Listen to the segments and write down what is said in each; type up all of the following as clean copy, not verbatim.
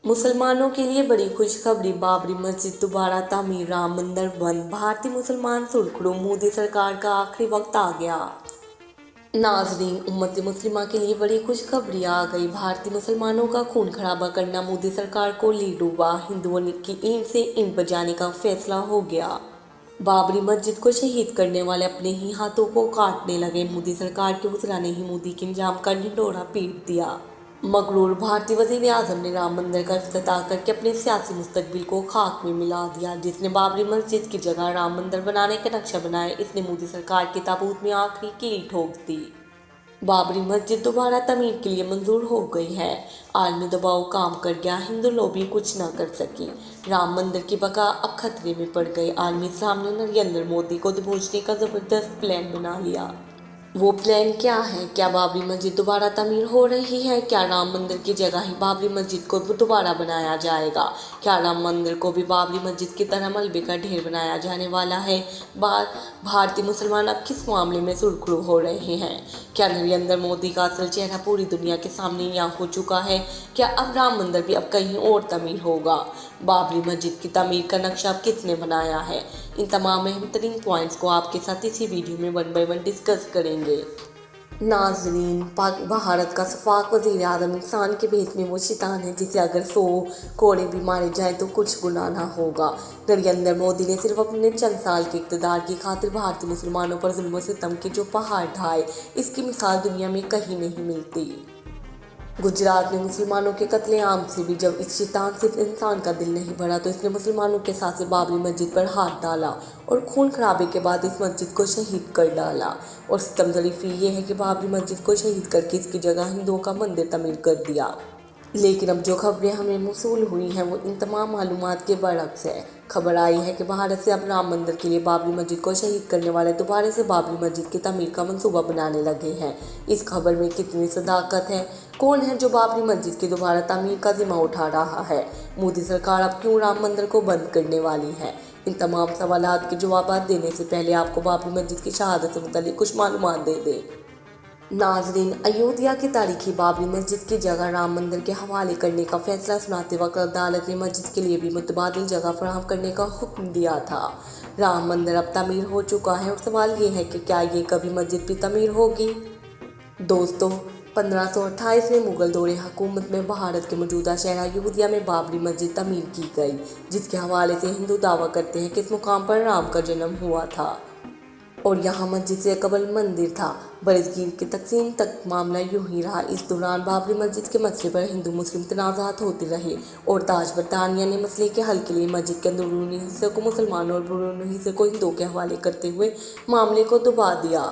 मुसलमानों के लिए बड़ी खुशखबरी, बाबरी मस्जिद दोबारा तामीर, राम मंदिर बंद, भारतीय मुसलमान सुर्खरू, मोदी सरकार का आखिरी वक्त आ गया। नाजरीन, उम्मत मुस्लिमा के लिए बड़ी खुशखबरी आ गई। भारतीय मुसलमानों का खून खराबा करना मोदी सरकार को ले डूबा। हिंदुओं की ईंट से ईंट बजाने का फैसला हो गया। बाबरी मस्जिद को शहीद करने वाले अपने ही हाथों को काटने लगे। मोदी सरकार के वज़रा ने ही मोदी के निजाम का ढिंढोरा पीट दिया। मगरूर भारतीय वज़ीर आज़म ने राम मंदिर का इफ्तिताह करके अपने सियासी मुस्तकबिल को खाक में मिला दिया। जिसने बाबरी मस्जिद की जगह राम मंदिर बनाने का नक्शा बनाया, इसने मोदी सरकार के ताबूत में आखिरी कील ठोक दी। बाबरी मस्जिद दोबारा तमीर के लिए मंजूर हो गई है। आलमी दबाव काम कर गया, हिंदू लॉबी कुछ न कर सकी। राम मंदिर की बका अब खतरे में पड़ गई। आलमी इस्लाम ने नरेंद्र मोदी को दबोचने का जबरदस्त प्लान बना लिया। वो प्लान क्या है? क्या बाबरी मस्जिद दोबारा तमीर हो रही है? क्या राम मंदिर की जगह ही बाबरी मस्जिद को दोबारा बनाया जाएगा? क्या राम मंदिर को भी बाबरी मस्जिद की तरह मलबे का ढेर बनाया जाने वाला है? भारतीय मुसलमान अब किस मामले में सुर्खरू हो रहे हैं? क्या नरेंद्र मोदी का असल चेहरा पूरी दुनिया के सामने यहाँ हो चुका है? क्या अब राम मंदिर भी अब कहीं और तमीर होगा? बाबरी मस्जिद की तमीर का नक्शा अब किसने बनाया है? इन तमाम अहम तरीन पॉइंट्स को आपके साथ इसी वीडियो में 1 बाय 1 डिस्कस करेंगे। नाजरीन, भारत का सफाक वज़ीर आज़म इंसान के भेष में वो शैतान है जिसे अगर 100 कोड़े भी मारे जाए तो कुछ गुनाह ना होगा। नरेंद्र मोदी ने सिर्फ अपने चंद साल के इक़्तिदार की खातिर भारतीय मुसलमानों पर जुल्म व सितम के जो पहाड़ ढाए, इसकी मिसाल दुनिया में कहीं नहीं मिलती। गुजरात में मुसलमानों के कत्लेआम से भी जब इस शैतान से इंसान का दिल नहीं भरा तो इसने मुसलमानों के साथ से बाबरी मस्जिद पर हाथ डाला और खून खराबे के बाद इस मस्जिद को शहीद कर डाला। और सितम ज़रीफ़ी ये है कि बाबरी मस्जिद को शहीद करके इसकी जगह हिंदुओं का मंदिर तमीर कर दिया। लेकिन अब जो खबरें हमें मौसूल हुई हैं वो इन तमाम मालूमात के बरअक्स है। खबर आई है कि भारत से अब राम मंदिर के लिए बाबरी मस्जिद को शहीद करने वाले दोबारा से बाबरी मस्जिद की तमीर का मंसूबा बनाने लगे हैं। इस खबर में कितनी सदाकत है? कौन है जो बाबरी मस्जिद की दोबारा तमीर का जिम्मा उठा रहा है? मोदी सरकार अब क्यों राम मंदिर को बंद करने वाली है? इन तमाम सवालात के जवाब देने से पहले आपको बाबरी मस्जिद की शहादत से मुताल्लिक़ कुछ मालूमात दे दें। नाजरीन, अयोध्या की तारीखी बाबरी मस्जिद की जगह राम मंदिर के हवाले करने का फैसला सुनाते वक्त अदालत ने मस्जिद के लिए भी मुतबादिल जगह फराहम करने का हुक्म दिया था। राम मंदिर अब तमीर हो चुका है और सवाल ये है कि क्या ये कभी मस्जिद भी तमीर होगी? दोस्तों, 1528 में मुगल दौरे हुकूमत में भारत के मौजूदा शहर अयोध्या में बाबरी मस्जिद तमीर की गई, जिसके हवाले से हिंदू दावा करते हैं कि इस मुकाम पर राम का जन्म हुआ था और यहाँ मस्जिद से कबल मंदिर था। बरसगीर की तकसीम तक मामला यूं ही रहा। इस दौरान बाबरी मस्जिद के मसले पर हिंदू मुस्लिम तनाज़ात होते रहे और ताज बरतानिया ने मसले के हल के लिए मस्जिद के अंदरूनी हिस्से को मुसलमानों और बैरूनी हिस्से को हिंदुओं के हवाले करते हुए मामले को दबा दिया।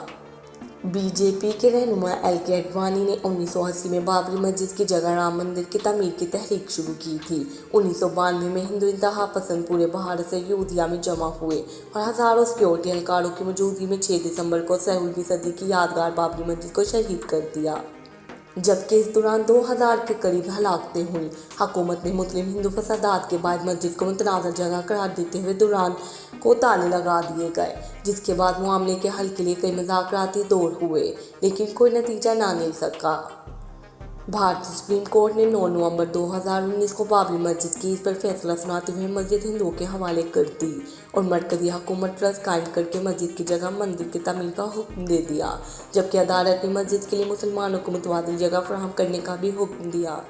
बीजेपी के रहनुमा एल.के. आडवाणी ने 1980 में बाबरी मस्जिद की जगह राम मंदिर की तमीर की तहरीक शुरू की थी। 1992 में हिंदू इंतहा पसंद पूरे भारत से अयोध्या में जमा हुए और हज़ारों सिक्योरिटी एहलकारों की मौजूदगी में 6 दिसंबर को 16वीं सदी की यादगार बाबरी मस्जिद को शहीद कर दिया, जबकि इस दौरान 2000 के करीब हलाकतें हुई। हुकूमत ने मुस्लिम हिंदू फसादात के बाद मस्जिद को मुतनाज़ जगह करार देते हुए दौरान को ताले लगा दिए गए, जिसके बाद मामले के हल के लिए कई मुज़ाकराती दौर हुए, लेकिन कोई नतीजा ना मिल सका। भारतीय सुप्रीम कोर्ट ने 9 नवंबर 2019 को बाबरी मस्जिद केस पर फैसला सुनाते हुए मस्जिद हिंदुओं के हवाले कर दी और मरकजी हुकूमत ट्रस्ट कायम करके मस्जिद की जगह मंदिर की तमीर का हुक्म दे दिया, जबकि अदालत ने मस्जिद के लिए मुसलमानों को मुतबादिल जगह फराहम करने का भी हुक्म दिया।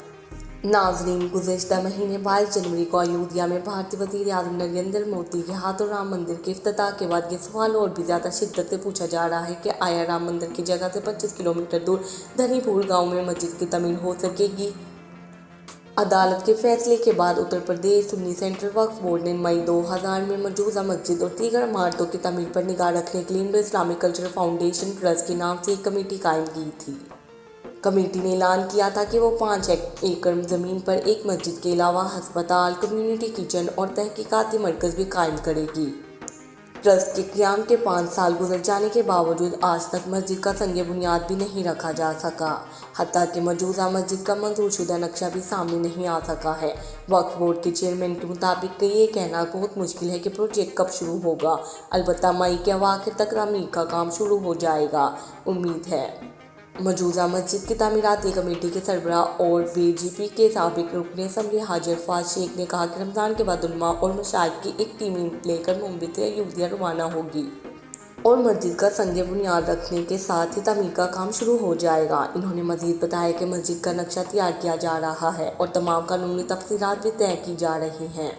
नाजरीन, गुज़श्ता महीने 22 जनवरी को अयोध्या में भारतीय वज़ीर आज़म नरेंद्र मोदी के हाथों राम मंदिर के इफ्तिताह के बाद ये सवाल और भी ज़्यादा शिद्दत से पूछा जा रहा है कि आया राम मंदिर की जगह से 25 किलोमीटर दूर धनीपुर गांव में मस्जिद की तमीर हो सकेगी? अदालत के फैसले के बाद उत्तर प्रदेश सुन्नी सेंट्रल वक्फ बोर्ड ने मई 2000 में मौजूदा मस्जिद और दीगर इमारतों की तमीर पर निगाह रखने के लिए Indo Islamic cultural foundation trust के नाम से एक कमेटी कायम की थी। कमेटी ने ऐलान किया था कि वो 5 एकड़ ज़मीन पर एक मस्जिद के अलावा अस्पताल, कम्युनिटी किचन और तहकीकाती मरकज़ भी कायम करेगी। ट्रस्ट के क़याम के 5 साल गुजर जाने के बावजूद आज तक मस्जिद का संगे बुनियाद भी नहीं रखा जा सका। हत्ता कि मौजूदा मस्जिद का मंजूरशुदा नक्शा भी सामने नहीं आ सका है। वक्फ बोर्ड के चेयरमैन के मुताबिक ये कहना बहुत मुश्किल है कि प्रोजेक्ट कब शुरू होगा, अलबत्ता मई के अवाखिर तक तमीर का काम शुरू हो जाएगा। उम्मीद है मौजूदा मस्जिद की तामीराती कमेटी के सरबराह और बीजेपी के साबिक रुकन असम्बली हाजी अरफात शेख ने कहा कि रमज़ान के बाद उलमा और मशाइख की एक टीम लेकर मुंबई से अयोध्या रवाना होगी और मस्जिद का संग बुनियाद रखने के साथ ही तामीर का काम शुरू हो जाएगा। इन्होंने मजीद बताया कि मस्जिद का नक्शा तैयार किया जा रहा है और तमाम कानूनी तफसीलात भी तय की जा रही हैं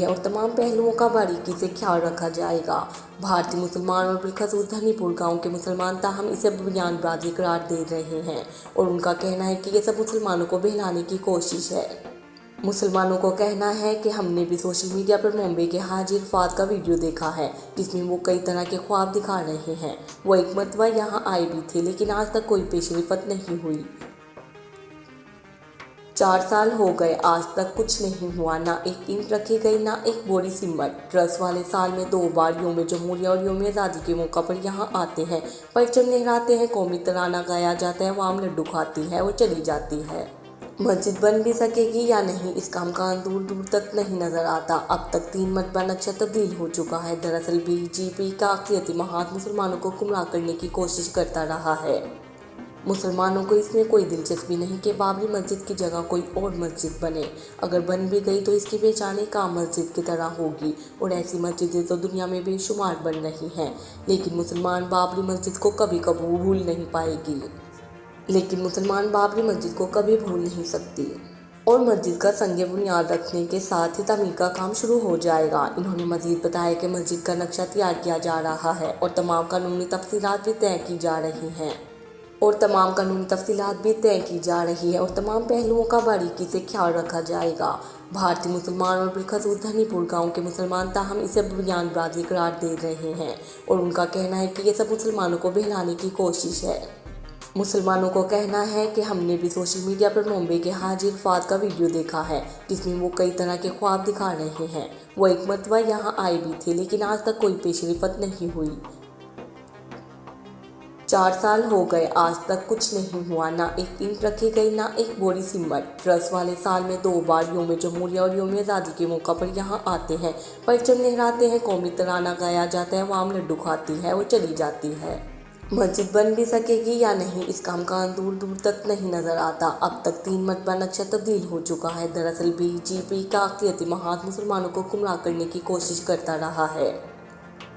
और तमाम पहलुओं का बारीकी से ख्याल रखा जाएगा। भारतीय मुसलमान और बिलखसूस धनीपुर गांव के मुसलमान ताहम इसे बुनियादबाजी करार दे रहे हैं और उनका कहना है कि ये सब मुसलमानों को बहलाने की कोशिश है। मुसलमानों को कहना है कि हमने भी सोशल मीडिया पर मुंबई के हाजी अरफात का वीडियो देखा है जिसमें वो कई तरह के ख्वाब दिखा रहे हैं। वो एक मरतबा यहाँ आए भी थे लेकिन आज तक कोई पेशरफत नहीं हुई। 4 साल हो गए, आज तक कुछ नहीं हुआ, ना एक ईंट रखी गई, ना एक बोरी सीमेंट। ट्रस्ट वाले साल में 2 बार यौम जमहूरिया और यौम आज़ादी के मौका पर यहाँ आते हैं, परचम लहराते हैं, कौमी तराना गाया जाता है, अवाम लड्डू खाती है और चली जाती है। मस्जिद बन भी सकेगी या नहीं, इसका इम्कान दूर दूर तक नहीं नजर आता। अब तक 3 मरतबा नक्शा तब्दील हो चुका है। दरअसल बीजेपी का अक़लियती महाज मुसलमानों को गुमराह करने की कोशिश करता रहा है। मुसलमानों को इसमें कोई दिलचस्पी नहीं कि बाबरी मस्जिद की जगह कोई और मस्जिद बने। अगर बन भी गई तो इसकी पहचान एक आम मस्जिद की तरह होगी और ऐसी मस्जिदें तो दुनिया में बेशुमार बन रही हैं, लेकिन मुसलमान बाबरी मस्जिद को कभी भूल नहीं सकती और मस्जिद का संग बुनियाद रखने के साथ ही तामीर का काम शुरू हो जाएगा। इन्होंने मजीद बताया कि मस्जिद का नक्शा तैयार किया जा रहा है और तमाम कानूनी तफसीलात भी तय की जा रही हैं और तमाम पहलुओं का बारीकी से ख्याल रखा जाएगा। भारतीय मुसलमान और बिलखसूस धनीपुर गांव के मुसलमान ताहम इसे बुनियादबाजी करार दे रहे हैं और उनका कहना है कि ये सब मुसलमानों को बहलाने की कोशिश है। मुसलमानों को कहना है कि हमने भी सोशल मीडिया पर मुंबई के हाजी अरफात का वीडियो देखा है जिसमें वो कई तरह के ख्वाब दिखा रहे हैं। वो एक मरतबा यहाँ आए भी थे लेकिन आज तक कोई पेशरफत नहीं हुई। 4 साल हो गए, आज तक कुछ नहीं हुआ, ना एक ईंट रखी गई, ना एक बोरी सीमेंट। ट्रस्ट वाले साल में 2 बार यौम जमहूरिया और यौम आज़ादी के मौका पर यहाँ आते हैं, परचम लहराते हैं, कौमी तराना गाया जाता है, अवाम लड्डू खाती है और चली जाती है। मस्जिद बन भी सकेगी या नहीं, इसका इम्कान दूर दूर तक नहीं नजर आता। अब तक 3 मरतबा नक्शा तब्दील हो चुका है। दरअसल बीजेपी का अक़लियती महाज मुसलमानों को गुमराह करने की कोशिश करता रहा है।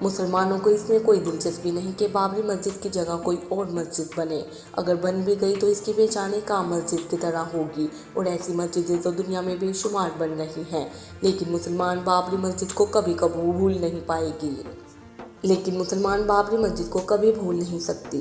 मुसलमानों को इसमें कोई दिलचस्पी नहीं कि बाबरी मस्जिद की जगह कोई और मस्जिद बने। अगर बन भी गई तो इसकी पहचान एक आम मस्जिद की तरह होगी और ऐसी मस्जिदें तो दुनिया में बेशुमार बन रही हैं, लेकिन मुसलमान बाबरी मस्जिद को कभी भूल नहीं सकती।